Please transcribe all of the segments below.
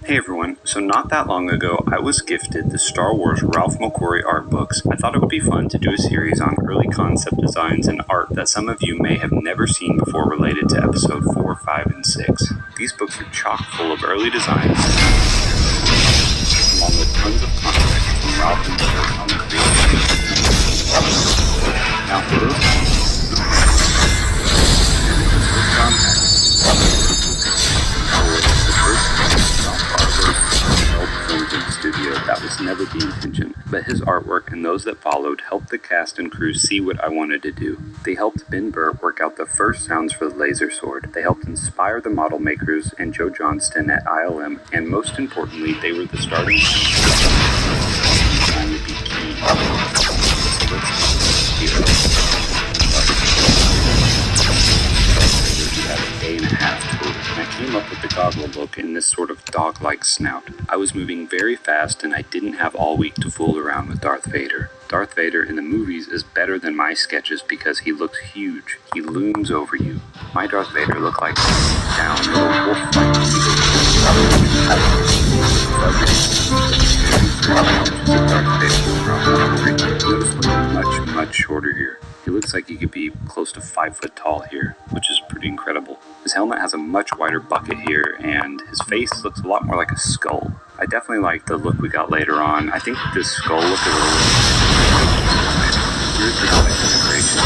Hey everyone, so not that long ago I was gifted the Star Wars Ralph McQuarrie art books. I thought it would be fun to do a series on early concept designs and art that some of you may have never seen before related to episode 4, 5, and 6. These books are chock full of early designs, along with tons of context from Ralph himself on the creation. Now for those John studio. That was never the intention, but his artwork and those that followed helped the cast and crew see what I wanted to do. They helped Ben Burtt work out the first sounds for the laser sword. They helped inspire the model makers and Joe Johnston at ILM, and most importantly, they were the starting time to be key. About a day and a half total, and I came up with the goggle look and this sort of dog-like snout. I was moving very fast and I didn't have all week to fool around with Darth Vader. Darth Vader in the movies is better than my sketches because he looks huge. He looms over you. My Darth Vader looked like down little wolf-like much shorter here. He looks like he could be close to 5 foot tall here, which is pretty incredible. His helmet has a much wider bucket here, and his face looks a lot more like a skull. I definitely like the look we got later on. I think this skull look is a little... Here's the integration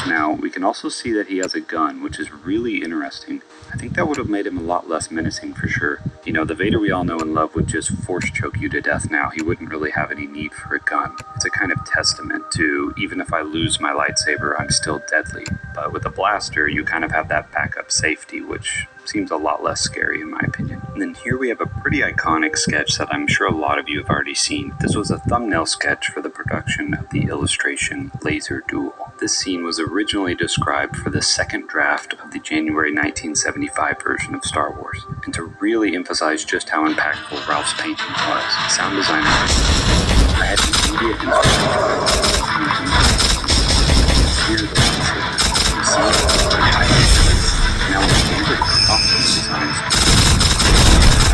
Now, we can also see that he has a gun, which is really interesting. I think that would have made him a lot less menacing for sure. You know, the Vader we all know and love would just force choke you to death now. He wouldn't really have any need for a gun. It's a kind of testament to, even if I lose my lightsaber, I'm still deadly. But with a blaster, you kind of have that backup safety, which seems a lot less scary in my opinion. And then here we have a pretty iconic sketch that I'm sure a lot of you have already seen. This was a thumbnail sketch for the production of the illustration Laser Duel. This scene was originally described for the second draft of the January 1975 version of Star Wars. And to really emphasize just how impactful Ralph's painting was, sound designer I had immediate now with favorite costume designs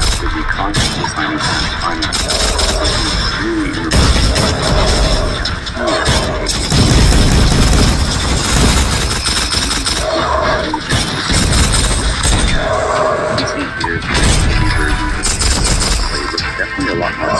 after the concept designing final really definitely a lot more.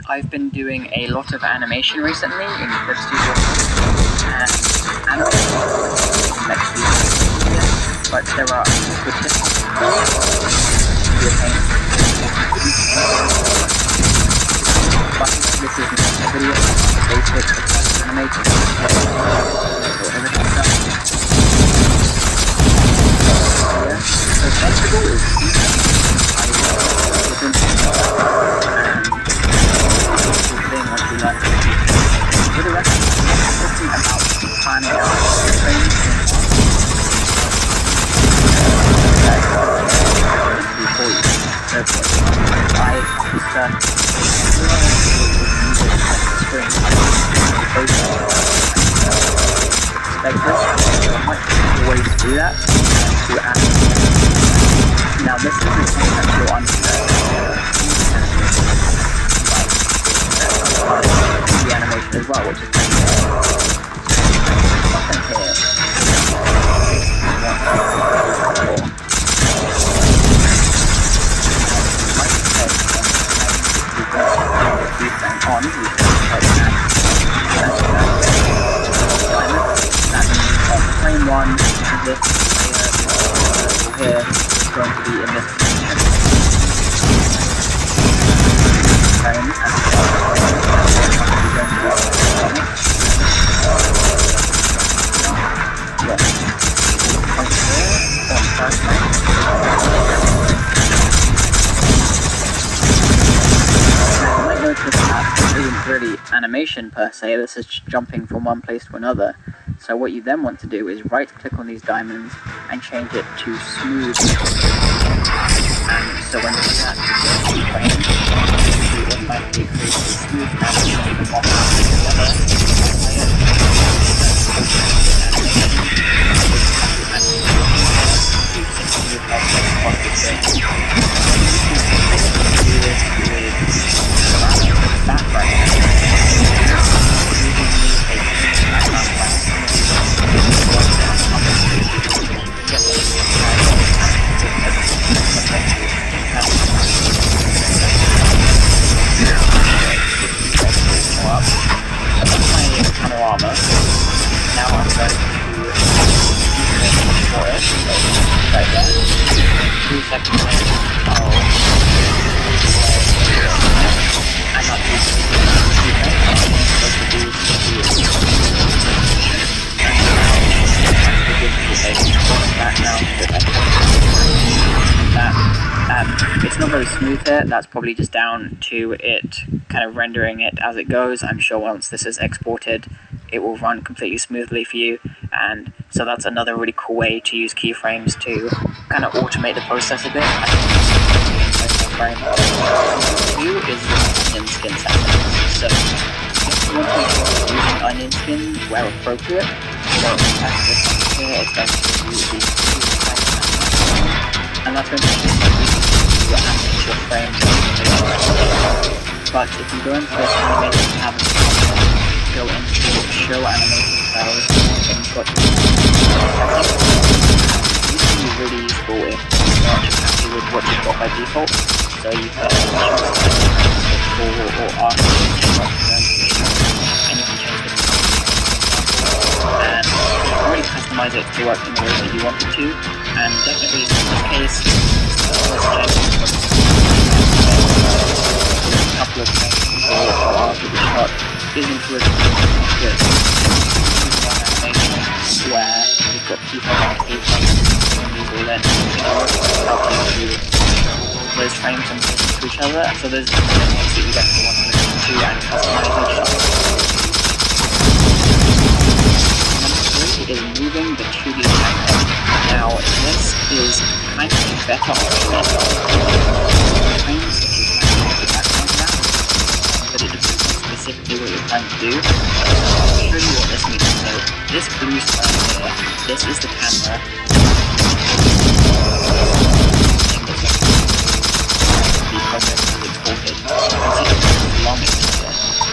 I've been doing a lot of animation recently in Clip Studio and but there are good tips. This is not a video, basic animation, so flexible is for the rest, talking about planning out things before you. Therefore, I start screen. Ways to do that. Now this is the thing that you'll understand. The animation as well, which is nothing here. Frame one, this layer here is going to be in this position. Frame and really animation per se, this is jumping from one place to another. So what you then want to do is right click on these diamonds and change it to smooth. And so when you do that, you automatically create a smooth animation from one place to another. It's not very smooth here, that's probably just down to it kind of rendering it as it goes. I'm sure once this is exported it will run completely smoothly for you, and so that's another really cool way to use keyframes to kind of automate the process a bit. Frame 2 is onion skin setting. So if you want to make sure you're using onion skin where appropriate, so as this here it's going to use these and that's going to make your animation frame. But if you go into this animation tab, go into show animation styles, and you've got these can be really useful if you're not just happy with what you've got by default. So you can choose or ask and you can change the and you can really customize it to work in the way that you want it to. And definitely in this case, let's check a couple of things after the shot isn't really good. One animation where you've got people on the page and these all in, help you to those frames and push them to each other. So there's things that you definitely want to listen to and customize each shot. Number 3 is moving the 2D camera. Now this is kind of a better option as frames if you can make the background now, but it depends on specifically what you're trying to do. I'll show you what this means. So this blue square here, this is the camera.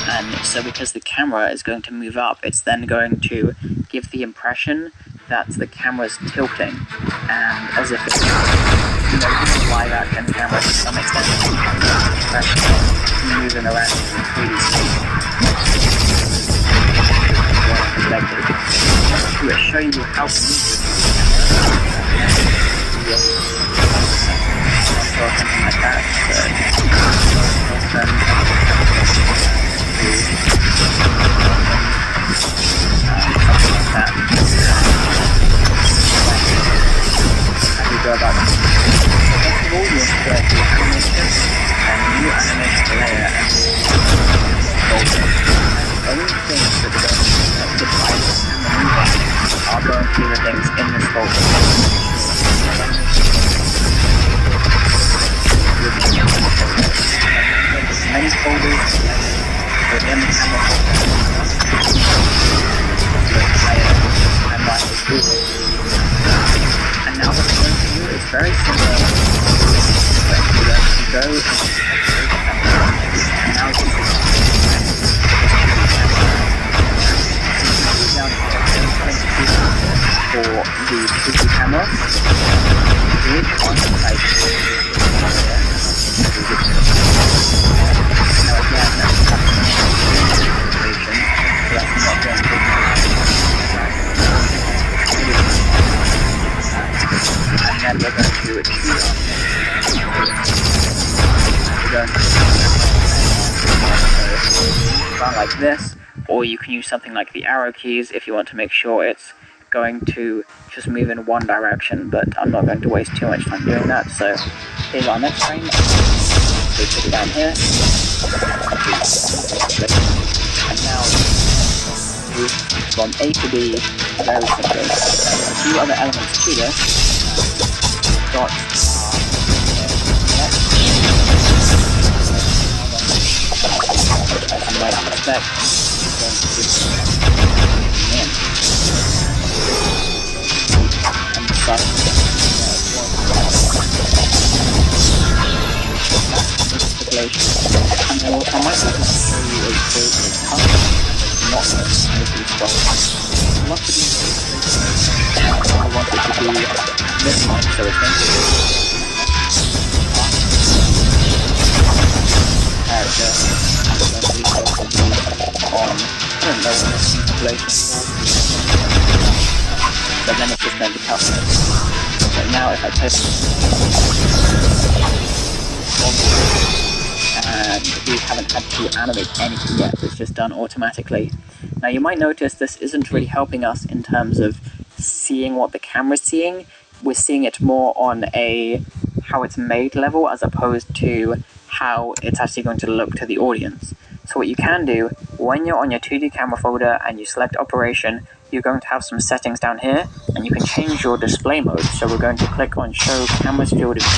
And so because the camera is going to move up, it's then going to give the impression that the camera's tilting, and as if it's, live action camera show you how to use this or something like that, but how do you go about it? First of all, you insert the animation and a new animation layer and the only things that are going to the device and the moving are going to be the things in this folder. Many folders within the camera folder. And now what we're going to do is very similar. We're going to go and now you can down for the 2D camera. Here's one type. Now again, that's not going to and then we're going to choose run like this, or you can use something like the arrow keys if you want to make sure it's going to just move in one direction, but I'm not going to waste too much time doing that. So here's our next frame. We put it down here, and now move from A to B very simply. A few other elements to this. Got as you might expect, and start and then what I might do is show you a code of color and not necessarily I want to do I want it to be this one, so it's going to be character and it's going to be on, I don't know what this installation but then it's just going to be custom. So now if I type and we haven't had to animate anything yet, it's just done automatically. Now you might notice this isn't really helping us in terms of seeing what the camera's seeing. We're seeing it more on a how it's made level as opposed to how it's actually going to look to the audience. So what you can do, when you're on your 2D camera folder and you select operation, you're going to have some settings down here and you can change your display mode. So we're going to click on show camera's field of view.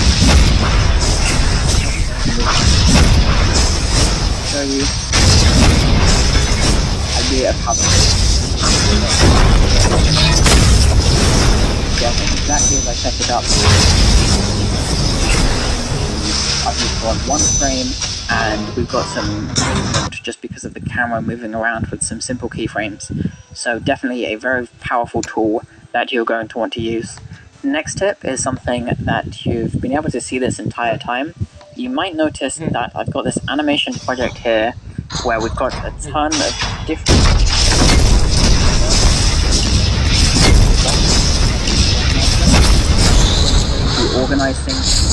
Show you idea of how exactly as I set it up. I've moved on one frame and we've got some movement just because of the camera moving around with some simple keyframes. So definitely a very powerful tool that you're going to want to use. Next tip is something that you've been able to see this entire time. You might notice that I've got this animation project here where we've got a ton of different to organize things.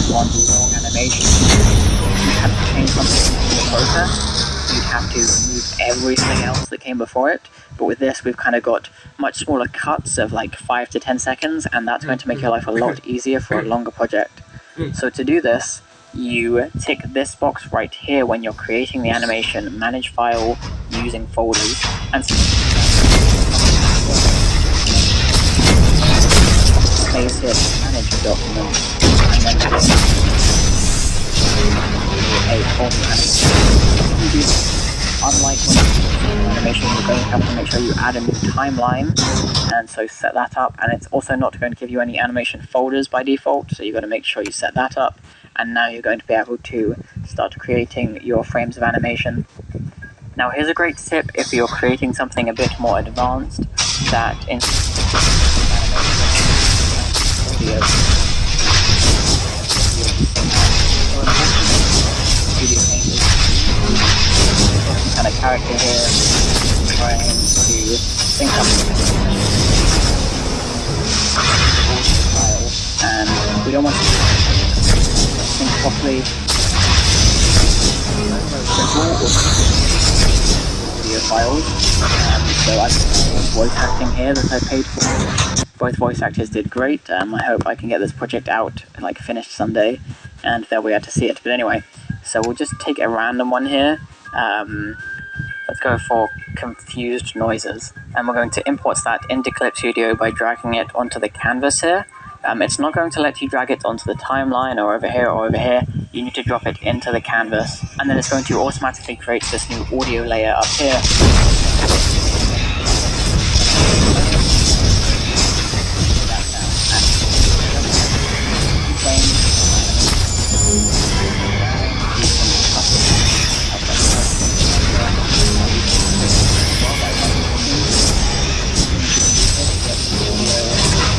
One long animation. You have to change something in the process. You'd have to remove everything else that came before it. But with this, we've kind of got much smaller cuts of like 5 to 10 seconds, and that's going to make your life a lot easier for a longer project. So to do this, you tick this box right here when you're creating the animation, manage file using folders, and place it, manage document, and then a folder animation. Unlike animation, you're going to have to make sure you add a new timeline, and so set that up. And it's also not going to give you any animation folders by default, so you've got to make sure you set that up. And now you're going to be able to start creating your frames of animation. Now here's a great tip if you're creating something a bit more advanced, that in kind of character here trying to sync up and we don't want to sync properly. Audio files. So I voice acting here that I paid for. Both voice actors did great. I hope I can get this project out and like finished someday, and they'll be able to see it. But anyway, so we'll just take a random one here. Let's go for confused noises, and we're going to import that into Clip Studio by dragging it onto the canvas here. It's not going to let you drag it onto the timeline or over here or over here. You need to drop it into the canvas, and then it's going to automatically create this new audio layer up here.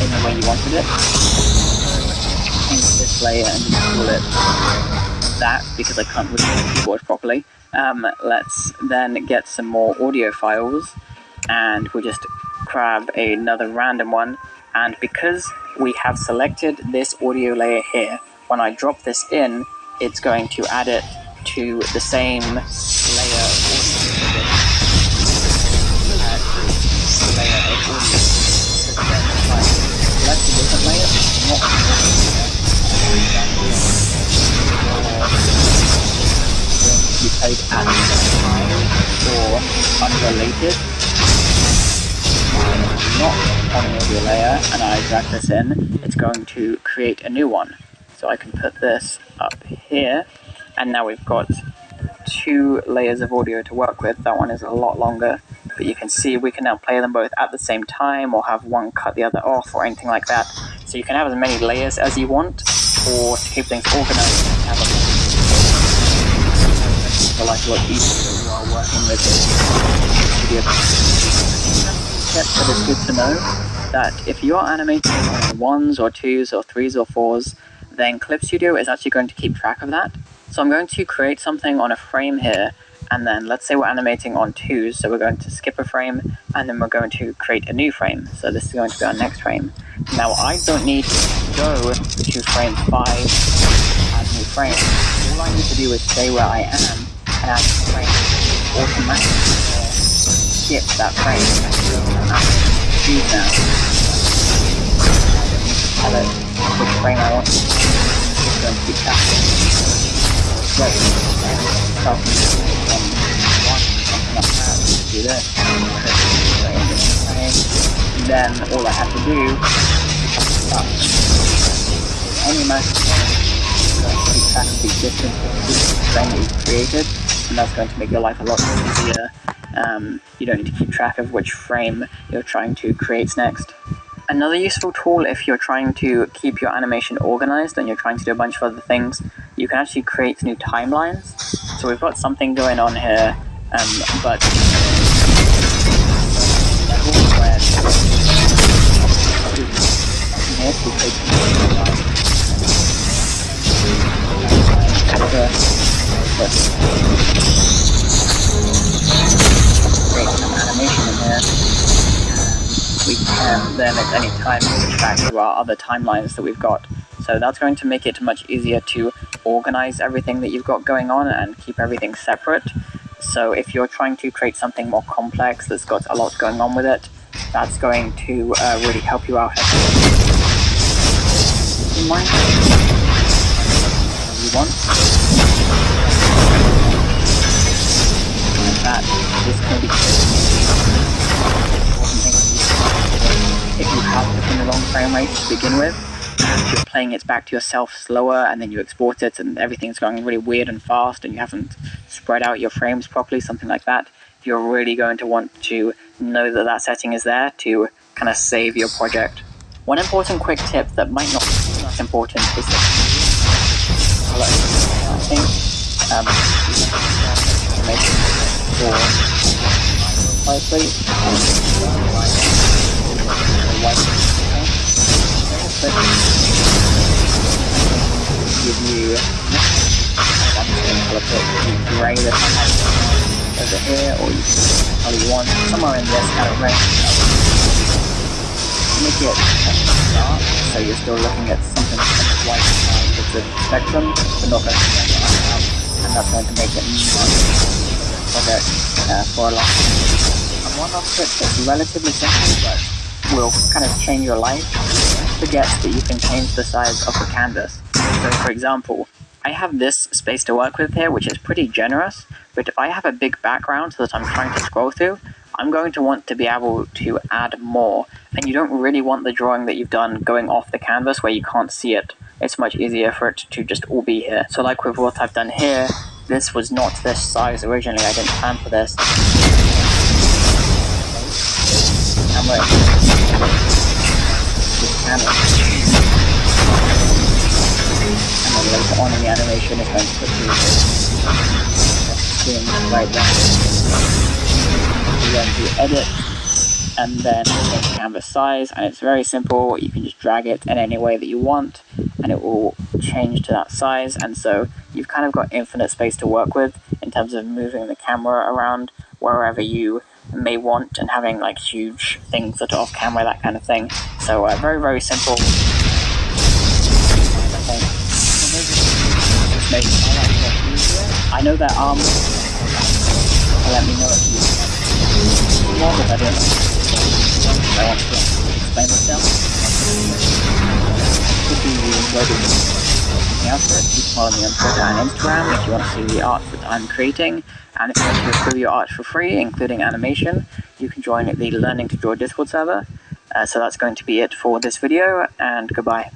In the way you wanted it. Change this layer and just call it that because I can't read the keyboard properly. Let's then get some more audio files, and we'll just grab another random one, and because we have selected this audio layer here, when I drop this in, it's going to add it to the same layer of audio. Select a different layer, not you played at or unrelated, not on an audio layer, and I drag this in, it's going to create a new one. So I can put this up here, and now we've got 2 layers of audio to work with. That one is a lot longer, but you can see we can now play them both at the same time, or have one cut the other off, or anything like that. So you can have as many layers as you want, or to keep things organized, have a life a lot easier while working with this video. Tip that is good to know, that if you are animating on 1s or 2s or 3s or 4s, then Clip Studio is actually going to keep track of that. So I'm going to create something on a frame here, and then let's say we're animating on 2s, so we're going to skip a frame, and then we're going to create a new frame. So this is going to be our next frame. Now I don't need to go to frame 5, add new frame. All I need to do is stay where I am, and add the frame. Automatically skip that frame. Choose now. Tell it which frame I want. It's going to be captured. Right. Starting from 1, something like that. Do this. Then all I have to do is start. Any match keep track of the distance of each frame that you've created, and that's going to make your life a lot easier. You don't need to keep track of which frame you're trying to create next. Another useful tool if you're trying to keep your animation organized and you're trying to do a bunch of other things, you can actually create new timelines. So we've got something going on here, but create some animation in here. We can then at any time switch back to our other timelines that we've got. So that's going to make it much easier to organize everything that you've got going on and keep everything separate. So if you're trying to create something more complex that's got a lot going on with it, that's going to really help you out. In mind, whatever you want. And that is going to be if you have put in the wrong frame rate to begin with, and you're playing it back to yourself slower, and then you export it and everything's going really weird and fast, and you haven't spread out your frames properly, something like that, you're really going to want to know that that setting is there to kind of save your project. One important quick tip that might not be that important is that give you grey this over here, or you can how you want, somewhere in this kind of range. Make it dark, so you're still looking at something on the white side of the spectrum, but not going to be out, and that's going to make it much project for a long time. And one other trick that's relatively simple, but will kind of change your life. Forget that you can change the size of the canvas. So for example, I have this space to work with here, which is pretty generous, but if I have a big background that I'm trying to scroll through, I'm going to want to be able to add more, and you don't really want the drawing that you've done going off the canvas where you can't see it. It's much easier for it to just all be here. So like with what I've done here, this was not this size originally, I didn't plan for this. And with this canvas, and then later on in the animation it's going to put you skin right there. You're going to edit and then change canvas size, and it's very simple. You can just drag it in any way that you want and it will change to that size, and so you've kind of got infinite space to work with in terms of moving the camera around wherever you may want and having like huge things that are off camera, that kind of thing. So very, very simple. I know that let me know if you more, but I don't know. I want to explain myself. If you enjoyed the outfit, you can follow me on Twitter and Instagram if you want to see the art that I'm creating. And if you want to improve your art for free, including animation, you can join the Learning to Draw Discord server. So that's going to be it for this video, and goodbye.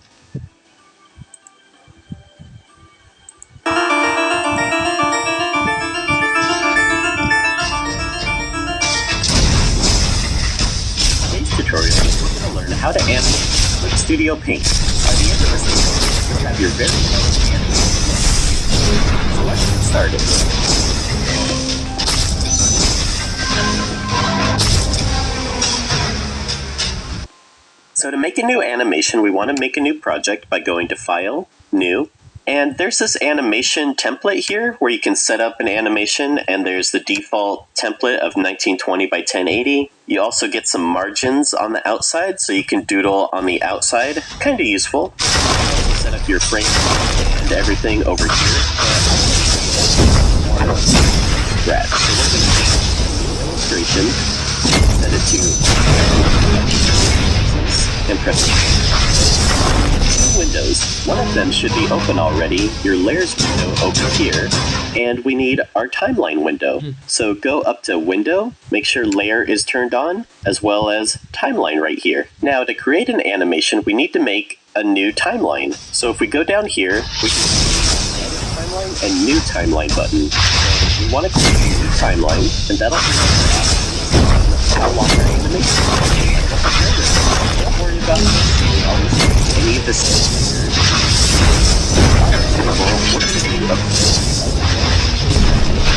Tutorial, we're going to learn how to animate with Studio Paint. By the end of this tutorial, you'll have your very own animation. So let's get started. So to make a new animation, we want to make a new project by going to File, New, and there's this animation template here where you can set up an animation, and there's the default template of 1920 by 1080. You also get some margins on the outside, so you can doodle on the outside. Kind of useful. Set up your frame and everything over here. Scratch. So we're going to take illustration, set it to and press windows. One of them should be open already. Your layers window over here, and we need our timeline window. So go up to window, make sure layer is turned on, as well as timeline right here. Now to create an animation, we need to make a new timeline. So if we go down here, we can edit timeline and new timeline button. So we want to create a new timeline, and that'll be how long our animation is. Don't worry about any of this.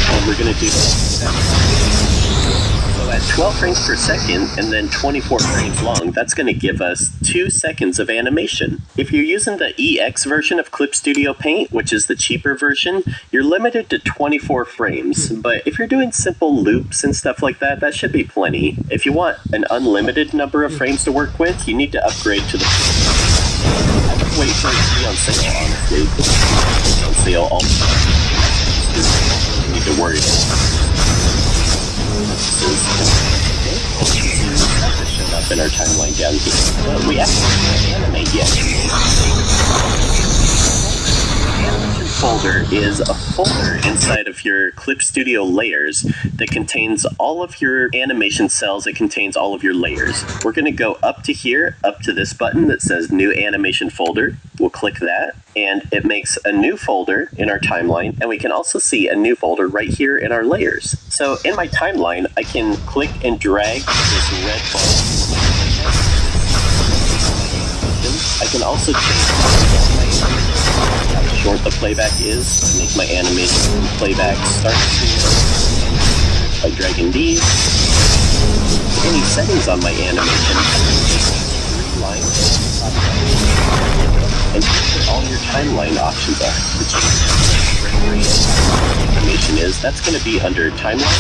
And we're going to do so at 12 frames per second and then 24 frames long. That's going to give us 2 seconds of animation. If you're using the EX version of Clip Studio Paint, which is the cheaper version, you're limited to 24 frames. But if you're doing simple loops and stuff like that, that should be plenty. If you want an unlimited number of frames to work with, you need to upgrade to the... I would wait for it to be on sale, honestly. It's on sale all the time. You don't need to worry about it. Showed up in our timeline down here. But we actually can't animate yet. Animation folder is a folder inside of your Clip Studio layers that contains all of your animation cells. It contains all of your layers. We're going to go up to here, up to this button that says New Animation Folder. We'll click that, and it makes a new folder in our timeline, and we can also see a new folder right here in our layers. So in my timeline, I can click and drag this red bar. I can also change how short the playback is to make my animation playback start by dragging these. Any settings on my animation, and here's where all your timeline options are. animation is, that's going to be under timeline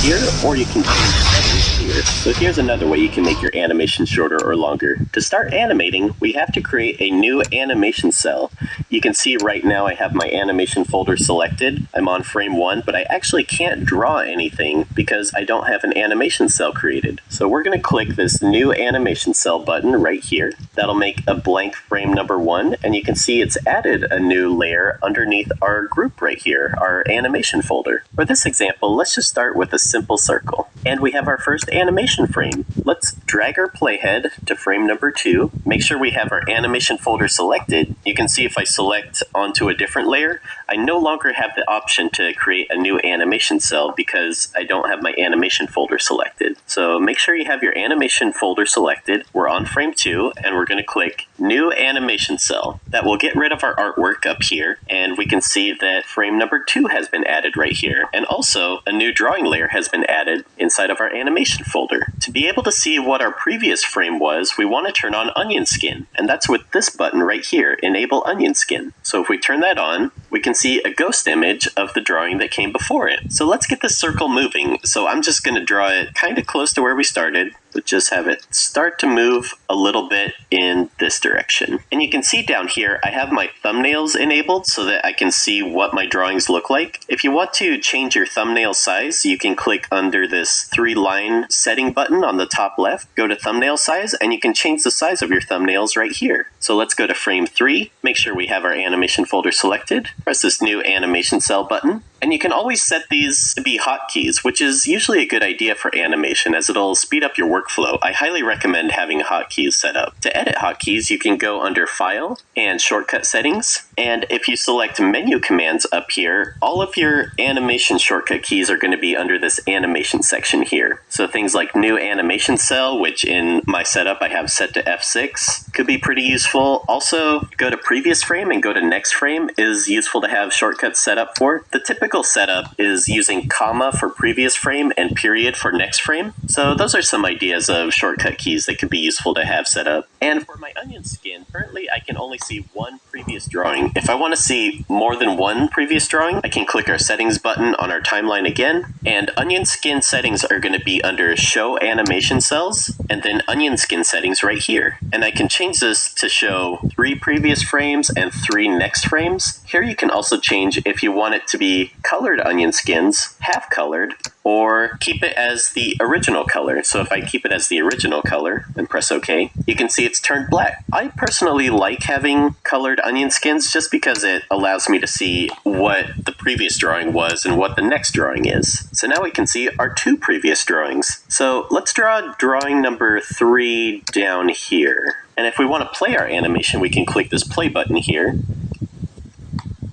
here, or you can change settings here. So here's another way you can make your animation shorter or longer. To start animating, we have to create a new animation cell. You can see right now I have my animation folder selected. I'm on frame 1, but I actually can't draw anything because I don't have an animation cell created. So we're going to click this new animation cell button right here. That'll make a blank frame number 1, and you can see it's added a new layer underneath our group right here, our animation folder. For this example, let's just start with a simple circle. And we have our first animation frame. Let's drag our playhead to frame number 2. Make sure we have our animation folder selected. You can see if I select onto a different layer, I no longer have the option to create a new animation cell because I don't have my animation folder selected. So make sure you have your animation folder selected. We're on frame 2, and we're going to click New Animation Cell. That will get rid of our artwork up here, and we can see that frame number 2 has been added right here. And also, a new drawing layer has been added inside of our animation folder. To be able to see what our previous frame was, we want to turn on onion skin, and that's with this button right here, Enable Onion Skin. So if we turn that on, we can see a ghost image of the drawing that came before it. So let's get this circle moving. So I'm just going to draw it kind of close to where we started, but just have it start to move a little bit in this direction. And you can see down here, I have my thumbnails enabled so that I can see what my drawings look like. If you want to change your thumbnail size, you can click under this 3-line setting button on the top left, go to thumbnail size, and you can change the size of your thumbnails right here. So let's go to frame 3, make sure we have our animation folder selected, press this new animation cell button, and you can always set these to be hotkeys, which is usually a good idea for animation as it'll speed up your workflow. I highly recommend having hotkeys set up. To edit hotkeys, you can go under File and Shortcut Settings. And if you select Menu Commands up here, all of your animation shortcut keys are going to be under this Animation section here. So things like New Animation Cell, which in my setup I have set to F6, could be pretty useful. Also, go to Previous Frame and go to Next Frame is useful to have shortcuts set up for. The typical setup is using comma for previous frame and period for next frame. So those are some ideas of shortcut keys that could be useful to have set up. And for my onion skin, currently I can only see one previous drawing. If I want to see more than one previous drawing, I can click our settings button on our timeline again, and onion skin settings are going to be under show animation cells, and then onion skin settings right here. And I can change this to show 3 previous frames and 3 next frames. Here you can also change if you want it to be colored onion skins, half colored, or keep it as the original color. So if I keep it as the original color and press OK, you can see it's turned black. I personally like having colored onion skins just because it allows me to see what the previous drawing was and what the next drawing is. So now we can see our 2 previous drawings. So let's draw drawing number 3 down here. And if we want to play our animation, we can click this play button here.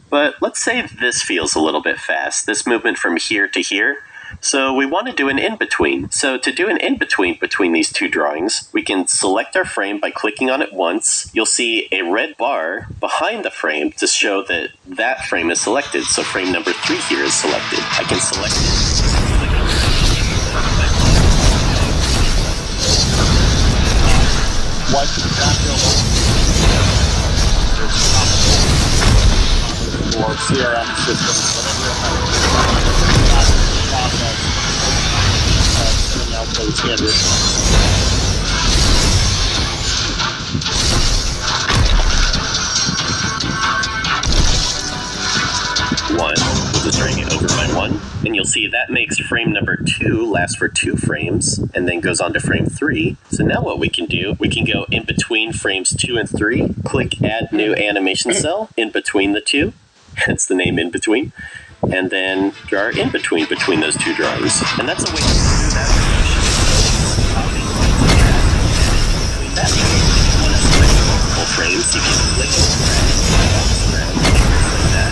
But let's say this feels a little bit fast, this movement from here to here. So we want to do an in-between. So to do an in-between between these 2 drawings, we can select our frame by clicking on it once. You'll see a red bar behind the frame to show that that frame is selected. So frame number 3 here is selected. I can select it. Or CRM system, sending out those standards. We'll just drag it over by 1, and you'll see that makes frame number 2 last for 2 frames, and then goes on to frame 3. So now what we can do, we can go in between frames 2 and 3, click Add New Animation Cell in between the 2. Hence the name in between, and then draw in between those 2 drawings. And that's a way to do that. Multiple frames, you can click like that.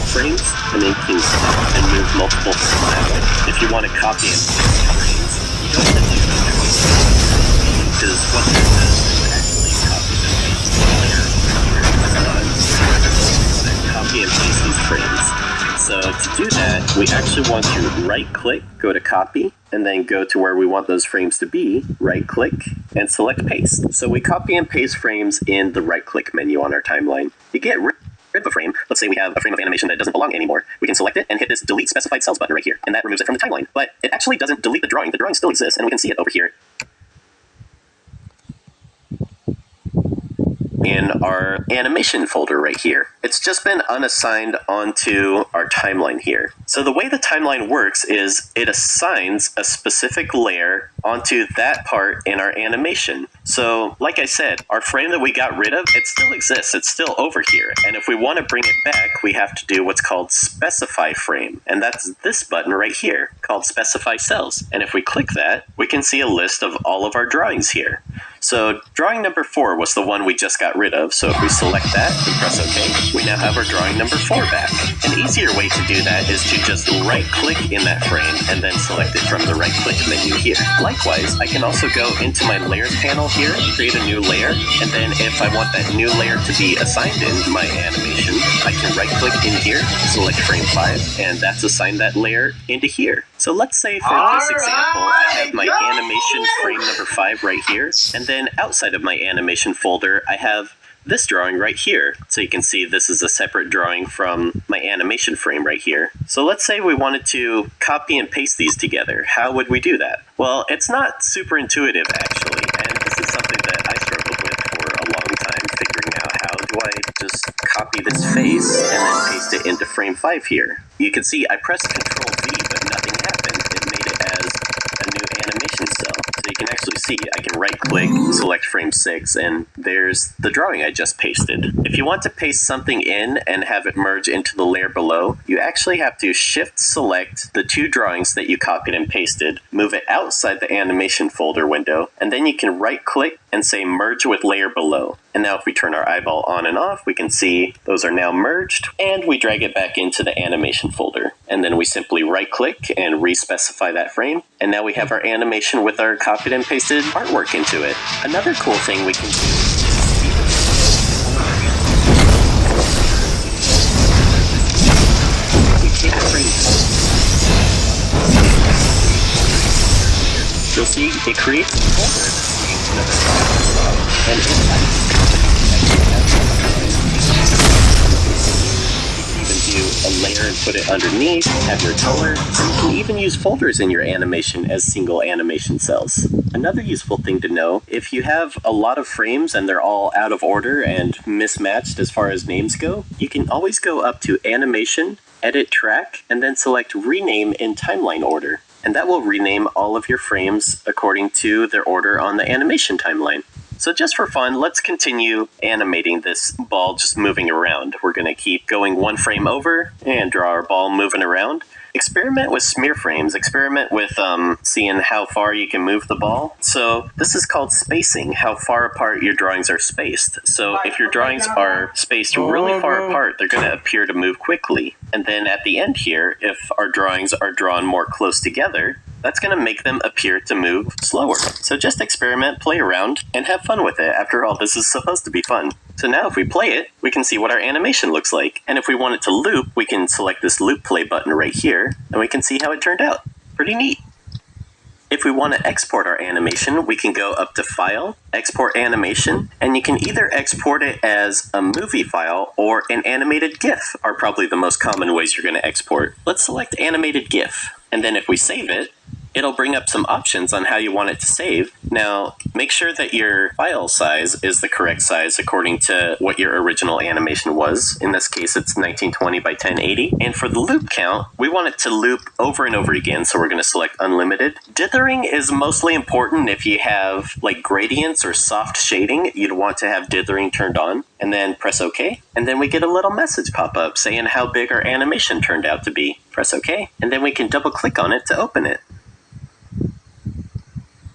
Frames, and then you can and move multiple frames that way. If you want to copy and paste frames, you don't have to do that because what this does is actually copy the layer copy and paste these frames. So to do that, we actually want to right-click, go to Copy, and then go to where we want those frames to be, right-click, and select Paste. So we copy and paste frames in the right-click menu on our timeline. To get rid rid of a frame, let's say we have a frame of animation that doesn't belong anymore, we can select it and hit this delete specified cells button right here, and that removes it from the timeline. But it actually doesn't delete the drawing still exists, and we can see it over here in our animation folder right here. It's just been unassigned onto our timeline here. So the way the timeline works is it assigns a specific layer onto that part in our animation. So like I said, our frame that we got rid of, it still exists. It's still over here. And if we want to bring it back, we have to do what's called specify frame. And that's this button right here called specify cells. And if we click that, we can see a list of all of our drawings here. So drawing number 4 was the one we just got rid of. So if we select that and press OK, we now have our drawing number 4 back. An easier way to do that is to just right click in that frame and then select it from the right click menu here. Likewise, I can also go into my layers panel here, create a new layer, and then if I want that new layer to be assigned in my animation, I can right click in here, select frame 5, and that's assigned that layer into here. So let's say for this example, I have my animation frame number 5 right here, and then outside of my animation folder, I have this drawing right here. So you can see this is a separate drawing from my animation frame right here. So let's say we wanted to copy and paste these together. How would we do that? Well, it's not super intuitive actually, and this is something that I struggled with for a long time, figuring out how do I just copy this face and then paste it into frame 5 here. You can see I pressed Ctrl V, but nothing happened. It made it as a new animation cell. So you can actually see, I can right click, select frame 6, and there's the drawing I just pasted. If you want to paste something in and have it merge into the layer below, you actually have to shift select the 2 drawings that you copied and pasted, move it outside the animation folder window, and then you can right click and say merge with layer below. And now if we turn our eyeball on and off, we can see those are now merged, and we drag it back into the animation folder. And then we simply right click and re-specify that frame, and now we have our animation with our copied and pasted artwork into it. Another cool thing we can do we take a frame. You'll see it creates a folder, and inside do a layer and put it underneath, have your color, and you can even use folders in your animation as single animation cells. Another useful thing to know, if you have a lot of frames and they're all out of order and mismatched as far as names go, you can always go up to Animation, Edit Track, and then select Rename in Timeline Order. And that will rename all of your frames according to their order on the animation timeline. So just for fun, let's continue animating this ball just moving around. We're going to keep going 1 frame over and draw our ball moving around. Experiment with smear frames. Experiment with seeing how far you can move the ball. So this is called spacing, how far apart your drawings are spaced. So if your drawings are spaced really far apart, they're going to appear to move quickly. And then at the end here, if our drawings are drawn more close together, that's going to make them appear to move slower. So just experiment, play around, and have fun with it. After all, this is supposed to be fun. So now if we play it, we can see what our animation looks like. And if we want it to loop, we can select this loop play button right here, and we can see how it turned out. Pretty neat. If we want to export our animation, we can go up to File, Export Animation, and you can either export it as a movie file or an animated GIF are probably the most common ways you're going to export. Let's select Animated GIF, and then if we save it, it'll bring up some options on how you want it to save. Now, make sure that your file size is the correct size according to what your original animation was. In this case, it's 1920 by 1080. And for the loop count, we want it to loop over and over again, so we're going to select unlimited. Dithering is mostly important if you have like gradients or soft shading. You'd want to have dithering turned on, and then press OK. And then we get a little message pop up saying how big our animation turned out to be. Press OK, and then we can double click on it to open it.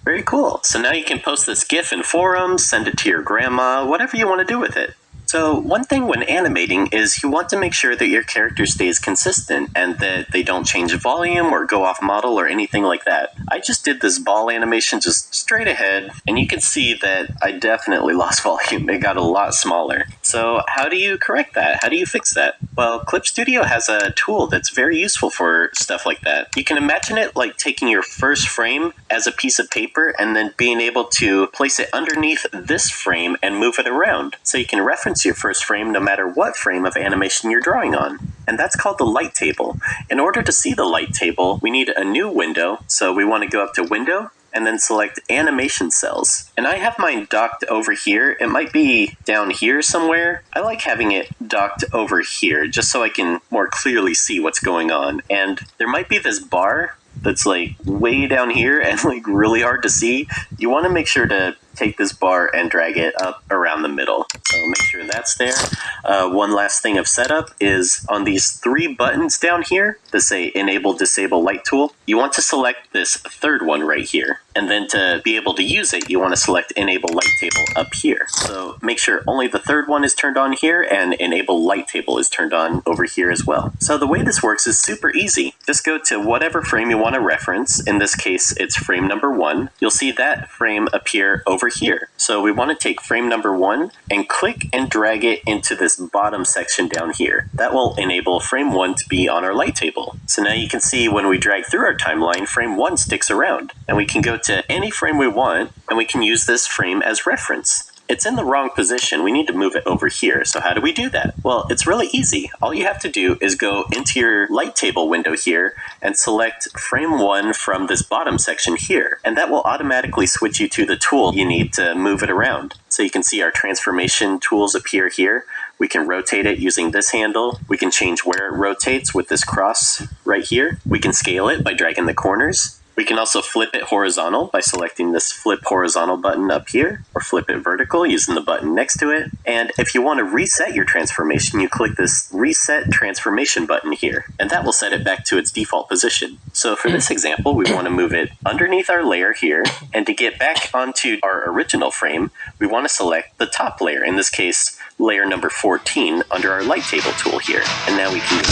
Very cool. So now you can post this GIF in forums, send it to your grandma, whatever you want to do with it. So one thing when animating is you want to make sure that your character stays consistent and that they don't change volume or go off model or anything like that. I just did this ball animation just straight ahead, and you can see that I definitely lost volume. It got a lot smaller. So how do you correct that? How do you fix that? Well, Clip Studio has a tool that's very useful for stuff like that. You can imagine it like taking your first frame as a piece of paper and then being able to place it underneath this frame and move it around. So you can reference to your first frame no matter what frame of animation you're drawing on. And that's called the light table. In order to see the light table, we need a new window. So we want to go up to Window, and then select Animation Cells. And I have mine docked over here. It might be down here somewhere. I like having it docked over here, just so I can more clearly see what's going on. And there might be this bar that's like way down here and like really hard to see. You want to make sure to take this bar and drag it up around the middle. So make sure that's there. One last thing of setup is on these 3 buttons down here that say Enable Disable Light Tool, you want to select this third one right here. And then to be able to use it, you want to select Enable Light Table up here. So make sure only the third one is turned on here and Enable Light Table is turned on over here as well. So the way this works is super easy. Just go to whatever frame you want to reference. In this case, it's frame number 1. You'll see that frame appear over here. So we want to take frame number 1 and click and drag it into this bottom section down here. That will enable frame 1 to be on our light table. So now you can see when we drag through our timeline, frame 1 sticks around. And we can go to any frame we want, and we can use this frame as reference. It's in the wrong position. We need to move it over here. So how do we do that? Well, it's really easy. All you have to do is go into your light table window here and select frame 1 from this bottom section here. And that will automatically switch you to the tool you need to move it around. So you can see our transformation tools appear here. We can rotate it using this handle. We can change where it rotates with this cross right here. We can scale it by dragging the corners. We can also flip it horizontal by selecting this flip horizontal button up here, or flip it vertical using the button next to it. And if you want to reset your transformation, you click this reset transformation button here, and that will set it back to its default position. So for this example, we want to move it underneath our layer here, and to get back onto our original frame, we want to select the top layer, in this case, layer number 14 under our light table tool here. And now we can go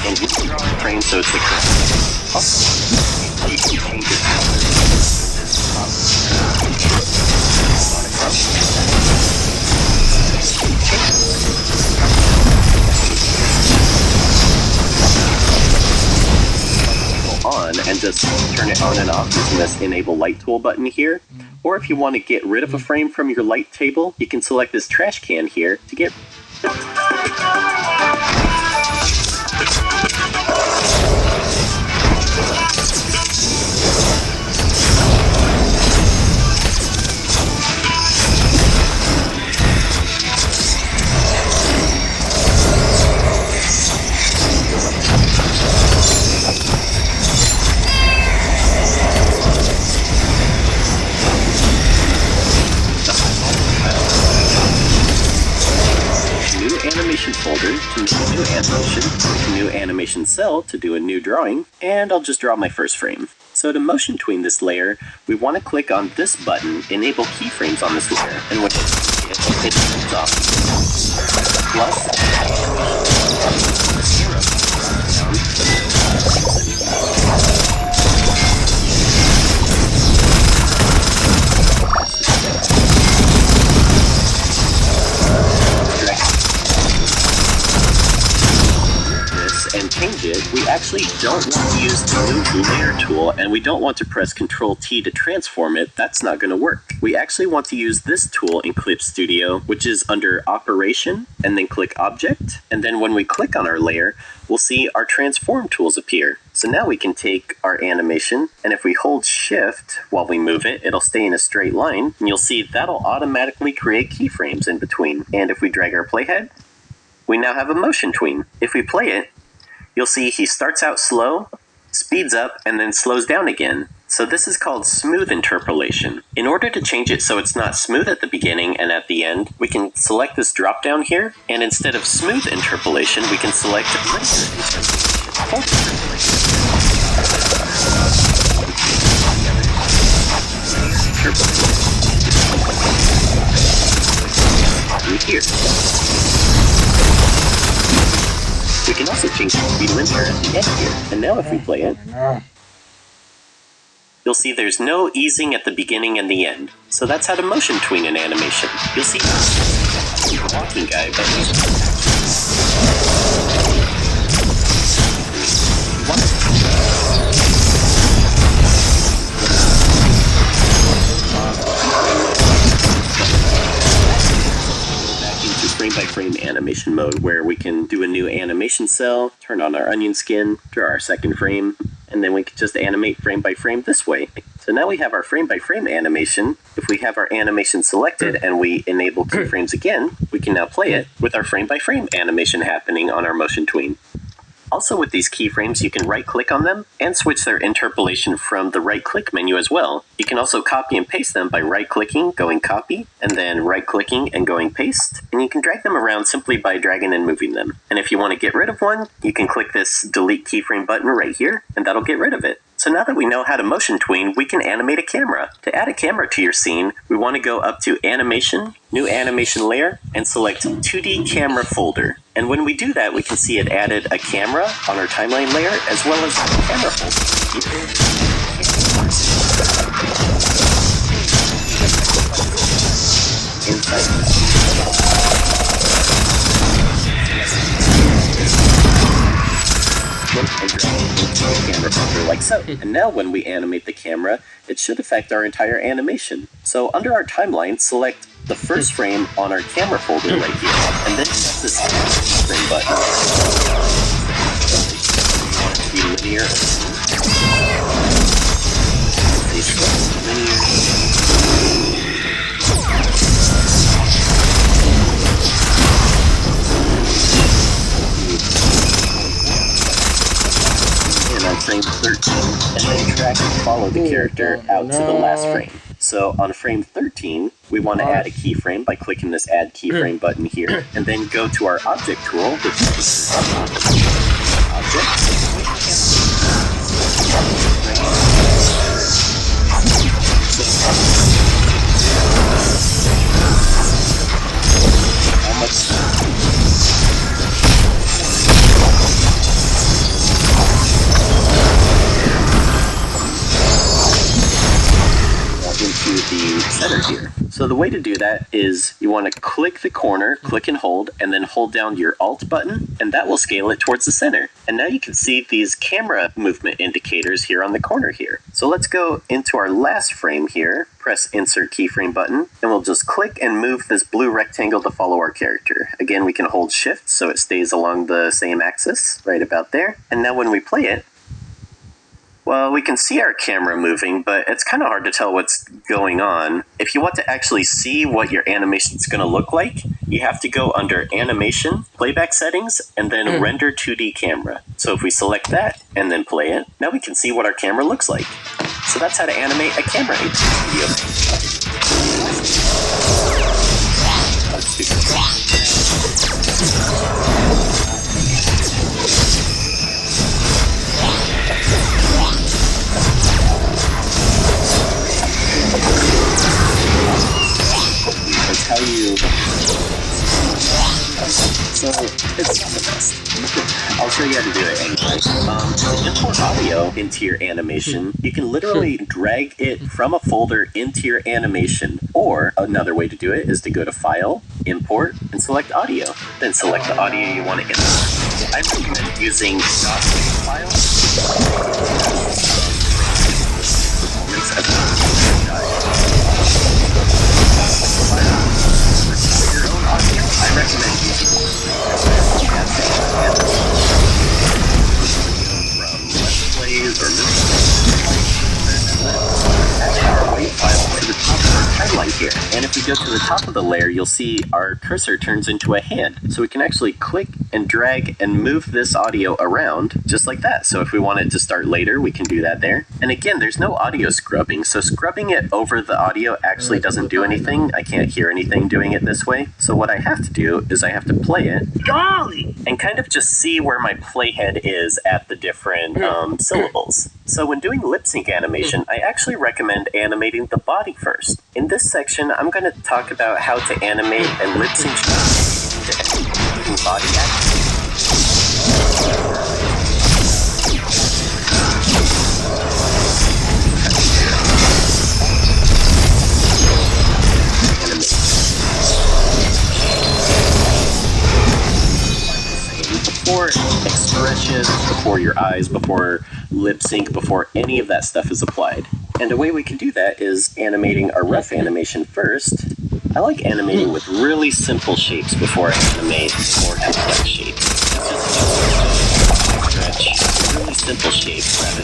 and redraw our frame so it's the correct. You can change it on and just turn it on and off using this Enable Light Tool button here. Or if you want to get rid of a frame from your light table, you can select this trash can here to get animation folder to make a new animation, a new animation cell to do a new drawing, and I'll just draw my first frame. So to motion tween this layer, we want to click on this button, Enable Keyframes on this layer, and when it turns off, and change it, we actually don't want to use the Move Layer tool, and we don't want to press Ctrl-T to transform it. That's not going to work. We actually want to use this tool in Clip Studio, which is under Operation, and then click Object. And then when we click on our layer, we'll see our transform tools appear. So now we can take our animation, and if we hold Shift while we move it, it'll stay in a straight line, and you'll see that'll automatically create keyframes in between. And if we drag our playhead, we now have a motion tween. If we play it, you'll see he starts out slow, speeds up, and then slows down again. So this is called smooth interpolation. In order to change it so it's not smooth at the beginning and at the end, we can select this drop down here, and instead of smooth interpolation, we can select linear interpolation. Here. We can also change it to be linear at the end here. And now if we play it, you'll see there's no easing at the beginning and the end. So that's how to motion tween an animation. You'll see the walking guy, but back into frame frame-by-frame animation mode, where we can do a new animation cell, turn on our onion skin, draw our second frame, and then we can just animate frame by frame this way. So now we have our frame-by-frame animation. If we have our animation selected and we enable keyframes again, we can now play it with our frame-by-frame animation happening on our motion tween. Also with these keyframes, you can right-click on them and switch their interpolation from the right-click menu as well. You can also copy and paste them by right-clicking, going copy, and then right-clicking and going paste. And you can drag them around simply by dragging and moving them. And if you want to get rid of one, you can click this delete keyframe button right here, and that'll get rid of it. So now that we know how to motion tween, we can animate a camera. To add a camera to your scene, we want to go up to Animation, New Animation Layer, and select 2D Camera Folder. And when we do that, we can see it added a camera on our timeline layer, as well as a camera folder. Inside. Camera folder like so. And now when we animate the camera, it should affect our entire animation. So under our timeline, select the first frame on our camera folder right here, and then press this frame button. Be linear. On frame 13, and then drag and follow the character out to the last frame. So on frame 13, we want to add a keyframe by clicking this Add Keyframe button here, and then go to our Object tool, which is Object. How much? Into the center here. So the way to do that is you want to click the corner, click and hold, and then hold down your Alt button, and that will scale it towards the center. And now you can see these camera movement indicators here on the corner here. So let's go into our last frame here, press Insert Keyframe button, and we'll just click and move this blue rectangle to follow our character. Again, we can hold Shift so it stays along the same axis, right about there. And now when we play it, well, we can see our camera moving, but it's kind of hard to tell what's going on. If you want to actually see what your animation is going to look like, you have to go under Animation, Playback Settings, and then Render 2D Camera. So if we select that and then play it, now we can see what our camera looks like. So that's how to animate a camera in video. That's how you... So, it's not the best. I'll show you how to do it anyway. To import audio into your animation, you can literally drag it from a folder into your animation. Or, another way to do it is to go to File, Import, and select Audio. Then select the audio you want to import. I recommend using .wave files. I recommend using from Let's Plays or our wave file to the top of our timeline here. And if we go to the top of the layer, you'll see our cursor turns into a hand. So we can actually click and drag and move this audio around just like that. So if we want it to start later, we can do that there. And again, there's no audio scrubbing. So scrubbing it over the audio actually doesn't do anything. I can't hear anything doing it this way. So what I have to do is I have to play it. Golly! And kind of just see where my playhead is at the different syllables. So when doing lip sync animation, I actually recommend animating the body first. In this section, I'm going to talk about how to animate and lip sync to body action. Before expressions, before your eyes, before lip sync, before any of that stuff is applied. And a way we can do that is animating our rough animation first. I like animating with really simple shapes before I animate more complex shapes. Stretch really simple shapes rather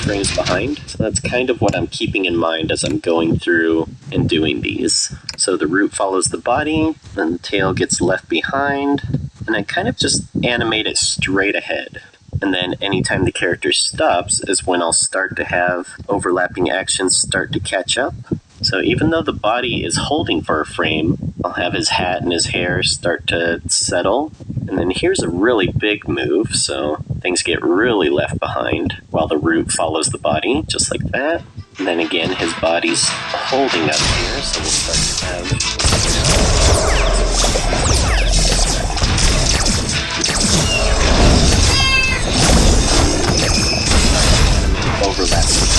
frames behind. So that's kind of what I'm keeping in mind as I'm going through and doing these. So the root follows the body, then the tail gets left behind, and I kind of just animate it straight ahead. And then anytime the character stops is when I'll start to have overlapping actions start to catch up. So even though the body is holding for a frame, I'll have his hat and his hair start to settle. And then here's a really big move, so things get really left behind while the root follows the body, just like that. And then again, his body's holding up here, so we'll start to have overlapping.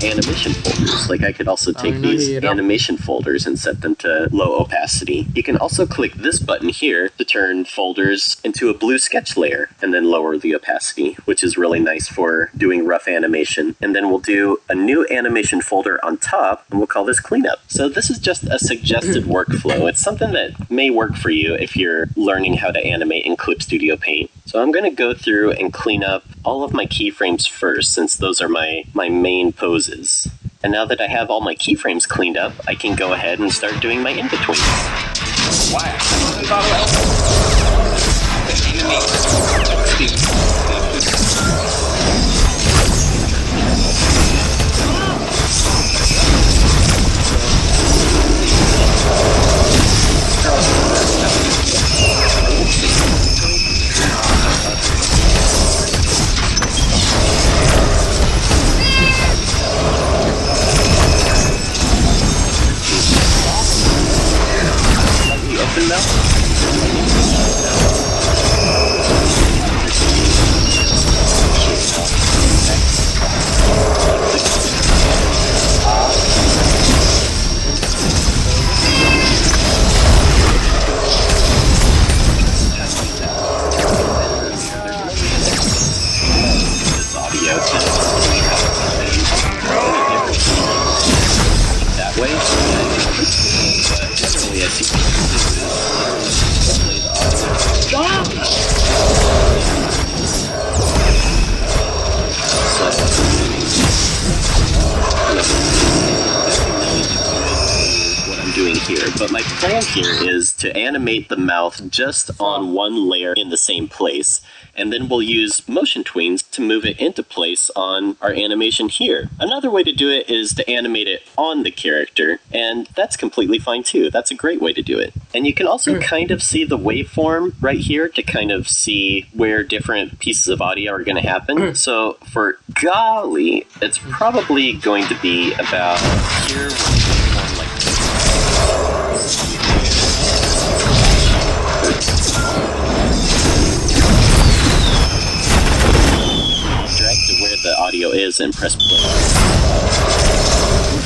Animation folders. Like I could also take these animation folders and set them to low opacity. You can also click this button here to turn folders into a blue sketch layer and then lower the opacity, which is really nice for doing rough animation. And then we'll do a new animation folder on top and we'll call this cleanup. So this is just a suggested workflow. It's something that may work for you if you're learning how to animate in Clip Studio Paint. So I'm going to go through and clean up all of my keyframes first, since those are my main poses. And now that I have all my keyframes cleaned up, I can go ahead and start doing my in-betweens. Open now. here, but my plan here is to animate the mouth just on one layer in the same place, and then we'll use motion tweens to move it into place on our animation here. Another way to do it is to animate it on the character, and that's completely fine too. That's a great way to do it. And you can also kind of see the waveform right here to kind of see where different pieces of audio are going to happen. So for golly, it's probably going to be about here with waveform like drag to where the audio is and press play.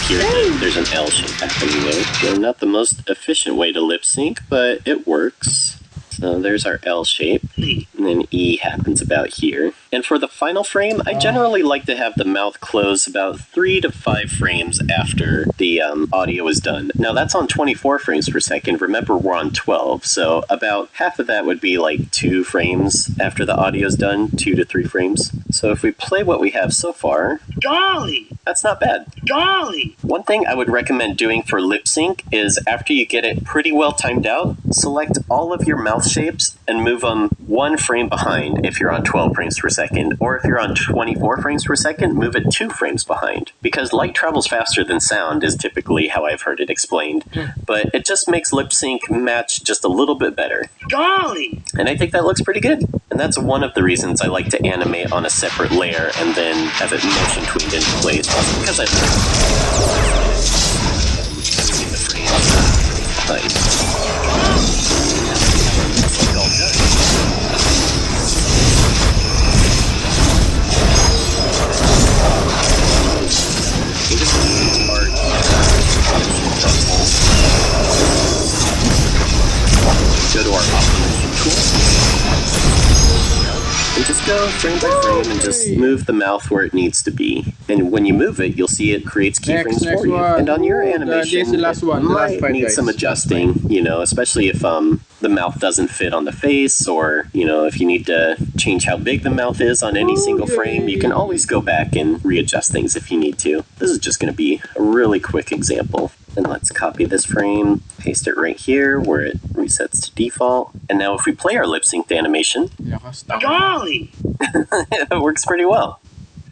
Here there's an L shape happening there. So not the most efficient way to lip sync, but it works. So there's our L shape, and then E happens about here. And for the final frame, I generally like to have the mouth close about 3 to 5 frames after the audio is done. Now that's on 24 frames per second. Remember, we're on 12, so about half of that would be like 2 frames after the audio is done, 2 to 3 frames. So if we play what we have so far, golly, that's not bad. Golly! One thing I would recommend doing for lip sync is after you get it pretty well timed out, select all of your mouth shapes and move them 1 frame behind if you're on 12 frames per second, or if you're on 24 frames per second, move it 2 frames behind. Because light travels faster than sound is typically how I've heard it explained, but it just makes lip sync match just a little bit better. Golly! And I think that looks pretty good. And that's one of the reasons I like to animate on a separate layer and then have it motion tweened into place. Because I moving the frames behind. Go to our operation tool and just go frame by frame and just move the mouth where it needs to be. And when you move it, you'll see it creates keyframes for you. And on your animation, it might need some adjusting, you know, especially if the mouth doesn't fit on the face, or, you know, if you need to change how big the mouth is on any single frame, you can always go back and readjust things if you need to. This is just going to be a really quick example. And let's copy this frame, paste it right here where it resets to default. And now if we play our lip synced animation, golly! It works pretty well.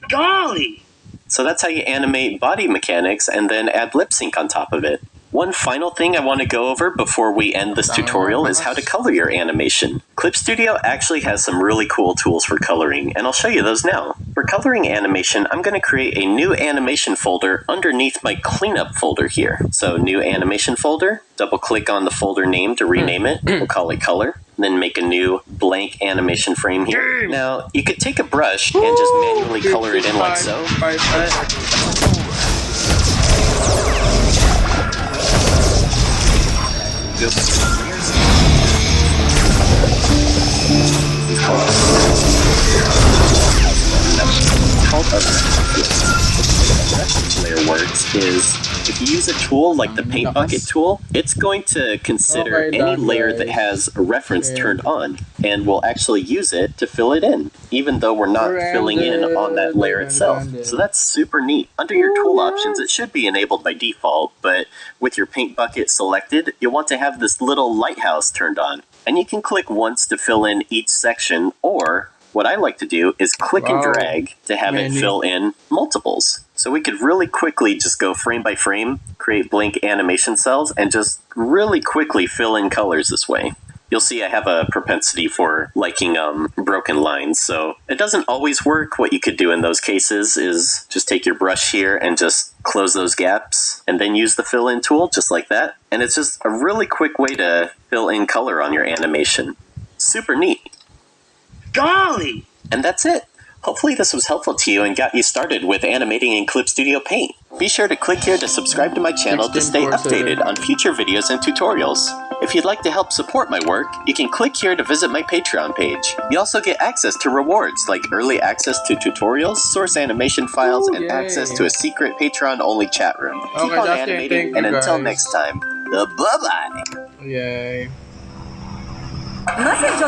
Golly! So that's how you animate body mechanics and then add lip sync on top of it. One final thing I want to go over before we end this tutorial is how to color your animation. Clip Studio actually has some really cool tools for coloring, and I'll show you those now. For coloring animation, I'm going to create a new animation folder underneath my cleanup folder here. So new animation folder, double click on the folder name to rename it, we'll call it color. Then make a new blank animation frame here. Now, you could take a brush and just manually color it in like so. Layer works is if you use a tool like the paint bucket tool, it's going to consider any layer that has a reference turned on and will actually use it to fill it in, even though we're not filling in on that layer itself. So that's super neat. Under your tool options, it should be enabled by default, but with your paint bucket selected, you'll want to have this little lighthouse turned on. And you can click once to fill in each section, or what I like to do is click and drag to have it fill in multiples. So we could really quickly just go frame by frame, create blank animation cells, and just really quickly fill in colors this way. You'll see I have a propensity for liking broken lines, so it doesn't always work. What you could do in those cases is just take your brush here and just close those gaps, and then use the fill in tool just like that. And it's just a really quick way to fill in color on your animation. Super neat. Golly! And that's it. Hopefully this was helpful to you and got you started with animating in Clip Studio Paint. Be sure to click here to subscribe to my channel to stay updated on future videos and tutorials. If you'd like to help support my work, you can click here to visit my Patreon page. You also get access to rewards like early access to tutorials, source animation files, and access to a secret Patreon-only chat room. Keep on animating, and until next time, bye-bye! Yay.